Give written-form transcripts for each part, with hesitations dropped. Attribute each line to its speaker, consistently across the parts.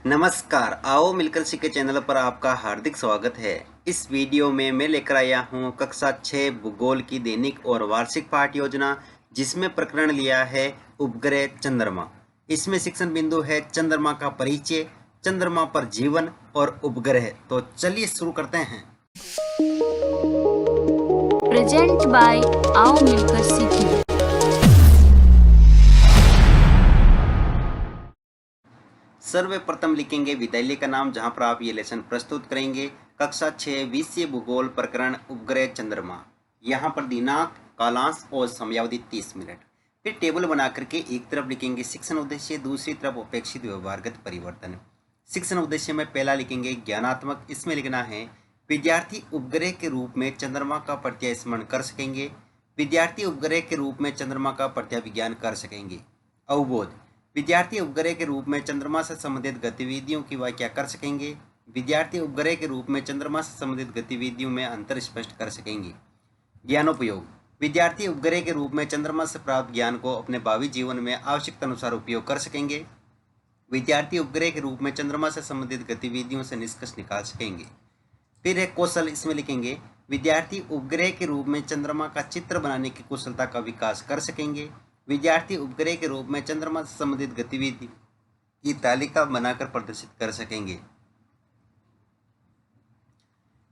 Speaker 1: नमस्कार, आओ मिलकर सीखे चैनल पर आपका हार्दिक स्वागत है। इस वीडियो में मैं लेकर आया हूँ कक्षा 6 भूगोल की दैनिक और वार्षिक पाठ योजना, जिसमें प्रकरण लिया है उपग्रह चंद्रमा। इसमें शिक्षण बिंदु है चंद्रमा का परिचय, चंद्रमा पर जीवन और उपग्रह। तो चलिए शुरू करते हैं।
Speaker 2: प्रेजेंट बाय आओ मिलकर सीखें।
Speaker 1: सर्वप्रथम लिखेंगे विद्यालय का नाम, जहां पर आप ये लेसन प्रस्तुत करेंगे। कक्षा 6 विषय भूगोल प्रकरण उपग्रह चंद्रमा। यहाँ पर दिनांक, कालांश और समयावधि 30 मिनट। फिर टेबल बना करके एक तरफ लिखेंगे शिक्षण उद्देश्य, दूसरी तरफ अपेक्षित व्यवहारगत परिवर्तन। शिक्षण उद्देश्य में पहला लिखेंगे ज्ञानात्मक। इसमें लिखना है विद्यार्थी उपग्रह के रूप में चंद्रमा का प्रत्यय स्मरण कर सकेंगे। विद्यार्थी उपग्रह के रूप में चंद्रमा का प्रत्यय विज्ञान कर सकेंगे। अवबोध, विद्यार्थी उपग्रह के रूप में चंद्रमा से संबंधित गतिविधियों की व्याख्या कर सकेंगे। विद्यार्थी उपग्रह के रूप में चंद्रमा से संबंधित गतिविधियों में अंतर स्पष्ट कर सकेंगे। ज्ञानोपयोग, विद्यार्थी उपग्रह के रूप में चंद्रमा से प्राप्त ज्ञान को अपने भावी जीवन में आवश्यकता अनुसार उपयोग कर सकेंगे। विद्यार्थी उपग्रह के रूप में चंद्रमा से संबंधित गतिविधियों से निष्कर्ष निकाल सकेंगे। फिर है कौशल। इसमें लिखेंगे विद्यार्थी उपग्रह के रूप में चंद्रमा का चित्र बनाने की कुशलता का विकास कर सकेंगे। विद्यार्थी उपग्रह के रूप में चंद्रमा से संबंधित गतिविधि की तालिका बनाकर प्रदर्शित कर सकेंगे।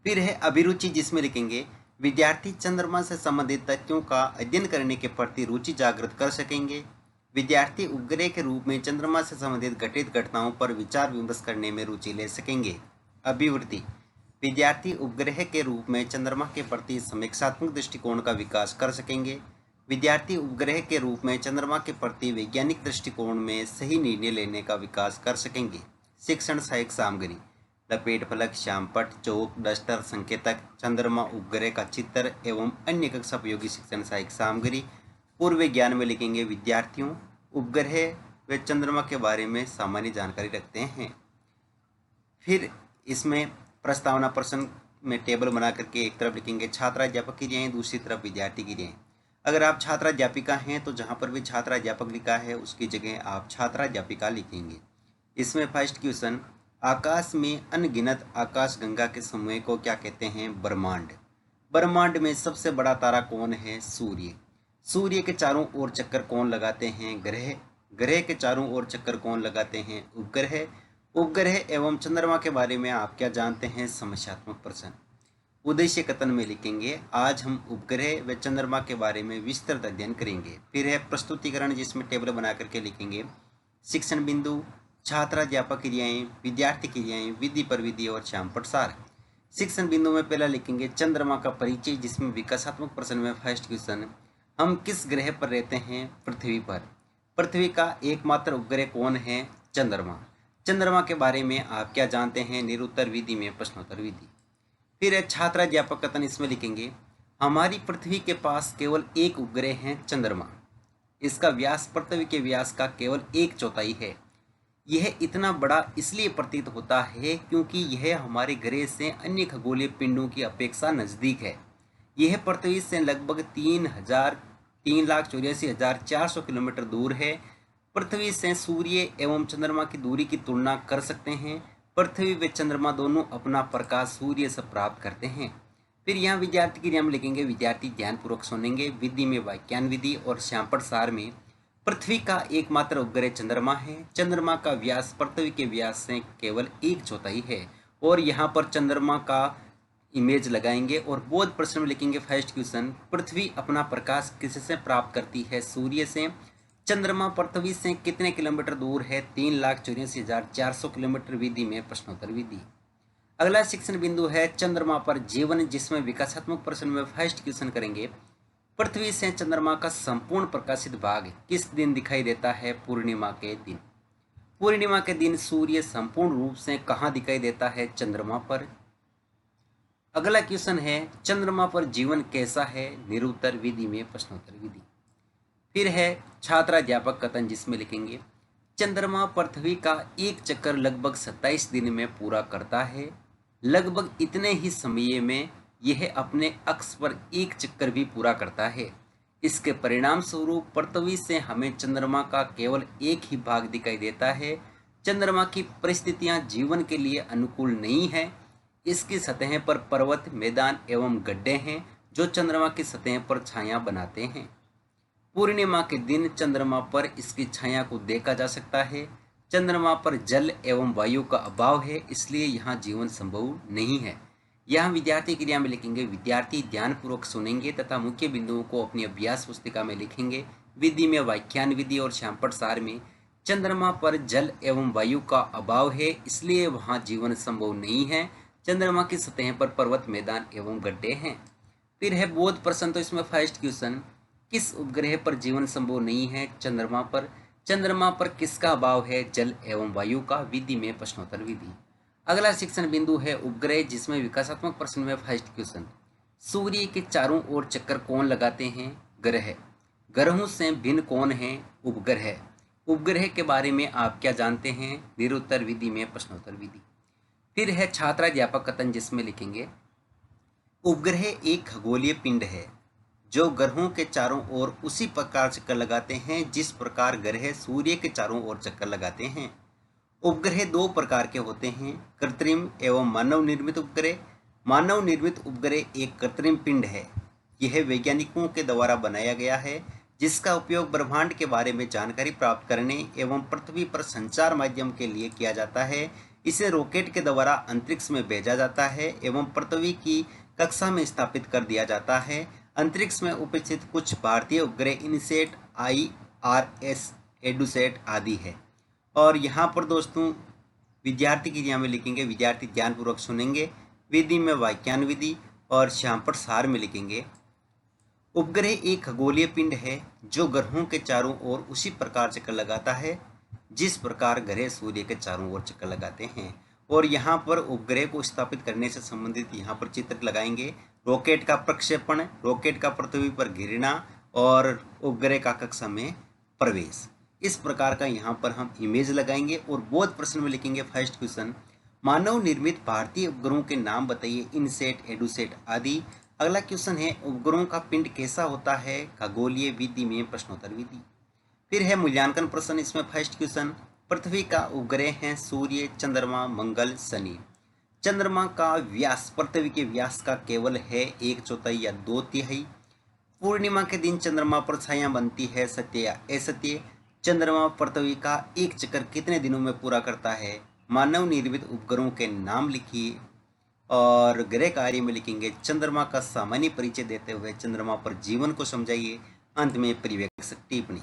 Speaker 1: फिर है अभिरुचि, जिसमें लिखेंगे विद्यार्थी चंद्रमा से संबंधित तथ्यों का अध्ययन करने के प्रति रुचि जागृत कर सकेंगे। विद्यार्थी उपग्रह के रूप में चंद्रमा से संबंधित घटित घटनाओं पर विचार विमर्श करने में रुचि ले सकेंगे। अभिवृत्ति, विद्यार्थी उपग्रह के रूप में चंद्रमा के प्रति समीक्षात्मक दृष्टिकोण का विकास कर सकेंगे। विद्यार्थी उपग्रह के रूप में चंद्रमा के प्रति वैज्ञानिक दृष्टिकोण में सही निर्णय लेने का विकास कर सकेंगे। शिक्षण सहायक सामग्री, लपेट फलक, श्यामपट, चौक, डस्टर, संकेतक, चंद्रमा उपग्रह का चित्र एवं अन्य कक्षा उपयोगी शिक्षण सहायक सामग्री। पूर्व ज्ञान में लिखेंगे विद्यार्थियों उपग्रह व चंद्रमा के बारे में सामान्य जानकारी रखते हैं। फिर इसमें प्रस्तावना प्रश्न में टेबल बना करके एक तरफ लिखेंगे छात्राध्यापक क्रियाएं, दूसरी तरफ विद्यार्थी क्रियाएं। अगर आप छात्राध्यापिका हैं तो जहाँ पर भी छात्राध्यापक लिखा है उसकी जगह आप छात्राध्यापिका लिखेंगे। इसमें फर्स्ट क्वेश्चन, आकाश में अनगिनत आकाश गंगा के समूह को क्या कहते हैं? ब्रह्मांड। ब्रह्मांड में सबसे बड़ा तारा कौन है? सूर्य। सूर्य के चारों ओर चक्कर कौन लगाते हैं? ग्रह। ग्रह के चारों ओर चक्कर कौन लगाते हैं? उपग्रह। उपग्रह एवं चंद्रमा के बारे में आप क्या जानते हैं? समस्यात्मक प्रश्न। उद्देश्य कथन में लिखेंगे आज हम उपग्रह व चंद्रमा के बारे में विस्तृत अध्ययन करेंगे। फिर है प्रस्तुतिकरण, जिसमें टेबल बना करके लिखेंगे शिक्षण बिंदु, छात्राध्यापक क्रियाएं, विद्यार्थी क्रियाएं, विधि प्रविधि और श्यामपट सार। शिक्षण बिंदु में पहला लिखेंगे चंद्रमा का परिचय, जिसमें विकासात्मक प्रश्न में फर्स्ट क्वेश्चन, हम किस ग्रह पर रहते हैं? पृथ्वी पर। पृथ्वी का एकमात्र उपग्रह कौन है? चंद्रमा। चंद्रमा के बारे में आप क्या जानते हैं? निरुत्तर विधि में प्रश्नोत्तर विधि। फिर है छात्राध्यापक कथन। इसमें लिखेंगे हमारी पृथ्वी के पास केवल एक उपग्रह है, चंद्रमा। इसका व्यास पृथ्वी के व्यास का केवल 1/4 है। यह इतना बड़ा इसलिए प्रतीत होता है क्योंकि यह हमारे ग्रह से अन्य खगोलीय पिंडों की अपेक्षा नज़दीक है। यह पृथ्वी से लगभग 3,84,400 किलोमीटर दूर है। पृथ्वी से सूर्य एवं चंद्रमा की दूरी की तुलना कर सकते हैं। पृथ्वी व चंद्रमा दोनों अपना प्रकाश सूर्य से प्राप्त करते हैं। फिर यहाँ विद्यार्थी की नाम लिखेंगे विद्यार्थी ध्यानपूर्वक सुनेंगे। विधि में व्याख्यान विधि और श्यामपट सार में पृथ्वी का एकमात्र उपग्रह चंद्रमा है। चंद्रमा का व्यास पृथ्वी के व्यास से केवल 1/4 है। और यहाँ पर चंद्रमा का इमेज लगाएंगे और बोध प्रश्न में लिखेंगे फर्स्ट क्वेश्चन, पृथ्वी अपना प्रकाश किससे प्राप्त करती है? सूर्य से। चंद्रमा पृथ्वी से कितने किलोमीटर दूर है? 3,84,400 किलोमीटर। विधि में प्रश्नोत्तर विधि। अगला शिक्षण बिंदु है चंद्रमा पर जीवन, जिसमें विकासात्मक प्रश्न में फर्स्ट क्वेश्चन करेंगे पृथ्वी से चंद्रमा का संपूर्ण प्रकाशित भाग किस दिन दिखाई देता है? पूर्णिमा के दिन। पूर्णिमा के दिन सूर्य संपूर्ण रूप से कहाँ दिखाई देता है? चंद्रमा पर। अगला क्वेश्चन है चंद्रमा पर जीवन कैसा है? निरुत्तर विधि में प्रश्नोत्तर विधि। फिर है छात्राध्यापक कथन, जिसमें लिखेंगे चंद्रमा पृथ्वी का एक चक्कर लगभग 27 दिन में पूरा करता है। लगभग इतने ही समय में यह अपने अक्ष पर एक चक्कर भी पूरा करता है। इसके परिणाम स्वरूप पृथ्वी से हमें चंद्रमा का केवल एक ही भाग दिखाई देता है। चंद्रमा की परिस्थितियां जीवन के लिए अनुकूल नहीं है। इसकी सतह पर पर्वत, मैदान एवं गड्ढे हैं जो चंद्रमा की सतह पर छाया बनाते हैं। पूर्णिमा के दिन चंद्रमा पर इसकी छाया को देखा जा सकता है। चंद्रमा पर जल एवं वायु का अभाव है, इसलिए यहाँ जीवन संभव नहीं है। यहाँ विद्यार्थी क्रिया में लिखेंगे, विद्यार्थी ध्यानपूर्वक सुनेंगे तथा मुख्य बिंदुओं को अपनी अभ्यास पुस्तिका में लिखेंगे। विधि में व्याख्यान विधि और श्यामपट सार में चंद्रमा पर जल एवं वायु का अभाव है, इसलिए वहाँ जीवन संभव नहीं है। चंद्रमा की सतह पर पर्वत, मैदान एवं गड्ढे हैं। फिर है बोध प्रश्न, तो इसमें फर्स्ट क्वेश्चन, किस उपग्रह पर जीवन संभव नहीं है? चंद्रमा पर। चंद्रमा पर किसका अभाव है? जल एवं वायु का। विधि में प्रश्नोत्तर विधि। अगला शिक्षण बिंदु है उपग्रह, जिसमें विकासात्मक प्रश्न में फर्स्ट क्वेश्चन, सूर्य के चारों ओर चक्कर कौन लगाते हैं? ग्रह। ग्रहों से भिन्न कौन है? उपग्रह। उपग्रह के बारे में आप क्या जानते हैं? निरुत्तर। विधि में प्रश्नोत्तर विधि। फिर है छात्राध्यापक कथन, जिसमें लिखेंगे, उपग्रह एक खगोलीय पिंड है जो ग्रहों के चारों ओर उसी प्रकार चक्कर लगाते हैं जिस प्रकार ग्रह सूर्य के चारों ओर चक्कर लगाते हैं। उपग्रह दो प्रकार के होते हैं, कृत्रिम एवं मानव निर्मित उपग्रह। मानव निर्मित उपग्रह एक कृत्रिम पिंड है। यह वैज्ञानिकों के द्वारा बनाया गया है, जिसका उपयोग ब्रह्मांड के बारे में जानकारी प्राप्त करने एवं पृथ्वी पर संचार माध्यम के लिए किया जाता है। इसे रॉकेट के द्वारा अंतरिक्ष में भेजा जाता है एवं पृथ्वी की कक्षा में स्थापित कर दिया जाता है। अंतरिक्ष में उपस्थित कुछ भारतीय उपग्रह इनसेट, IRS, एडुसेट आदि है। और यहाँ पर दोस्तों विद्यार्थी क्रिया में लिखेंगे, विद्यार्थी ध्यानपूर्वक सुनेंगे। विधि में व्याख्यान विधि और श्यामपट सार में लिखेंगे, उपग्रह एक खगोलीय पिंड है जो ग्रहों के चारों ओर उसी प्रकार चक्कर लगाता है जिस प्रकार ग्रह सूर्य के चारों ओर चक्कर लगाते हैं। और यहाँ पर उपग्रह को स्थापित करने से संबंधित यहाँ पर चित्र लगाएंगे, रॉकेट का प्रक्षेपण, रॉकेट का पृथ्वी पर गिरना और उपग्रह का कक्षा में प्रवेश। इस प्रकार का यहाँ पर हम इमेज लगाएंगे। और बोध प्रश्न में लिखेंगे फर्स्ट क्वेश्चन, मानव निर्मित भारतीय उपग्रहों के नाम बताइए, इनसेट, एडुसेट आदि। अगला क्वेश्चन है, उपग्रहों का पिंड कैसा होता है? खगोलीय। विधि में प्रश्नोत्तर विधि। फिर है मूल्यांकन प्रश्न, इसमें फर्स्ट क्वेश्चन, पृथ्वी का उपग्रह है सूर्य, चंद्रमा, मंगल, शनि। चंद्रमा का व्यास पृथ्वी के व्यास का केवल है 1/4 या 2/3। पूर्णिमा के दिन चंद्रमा पर छाया बनती है, सत्य या असत्य? चंद्रमा पृथ्वी का एक चक्कर कितने दिनों में पूरा करता है? मानव निर्मित उपग्रहों के नाम लिखिए। और गृह कार्य में लिखेंगे, चंद्रमा का सामान्य परिचय देते हुए चंद्रमा पर जीवन को समझाइए। अंत में परिवेक्षक टिप्पणी।